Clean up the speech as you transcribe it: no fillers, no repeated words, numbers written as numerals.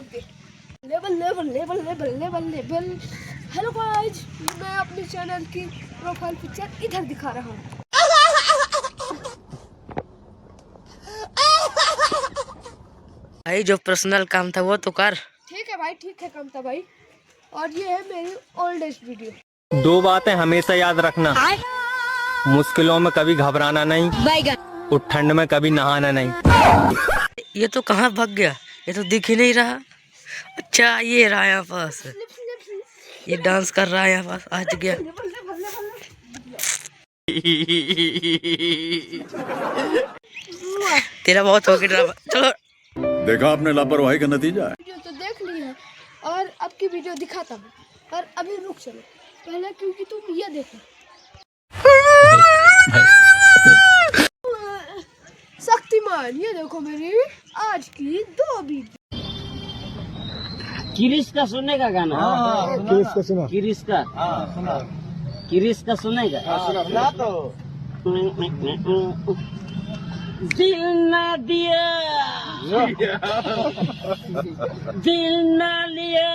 Level level level level level level. Hello guys, मैं अपने channel की प्रोफाइल पिक्चर इधर दिखा रहा हूँ। भाई जो पर्सनल काम था वो तो कर। ठीक है भाई, ठीक है कामता भाई। और ये है मेरी ओल्ड एज वीडियो। दो बातें हमेशा याद रखना, मुश्किलों में कभी घबराना नहीं और ठंड में कभी नहाना नहीं। ये तो कहाँ भाग गया, ये तो दिख ही नहीं रहा। अच्छा ये रहा यहाँ पास, ये डांस कर रहा है यहाँ पास, आज गया। तेरा बहुत हो गया, चलो। देखा आपने लापरवाही का नतीजा है। वीडियो तो देख ली है और अब की वीडियो दिखाता हूँ, पर अभी रुक चलो पहले, क्योंकि तुम ये देखो। शक्तिमान, ये देखो मेरी आज की 2 वीडियो। किरिश का सुनने का गाना। किरिश का सुना। किरिश का सुना। किरिश का सुनेगा। सुना तो दिल ना दिया, दिल ना लिया,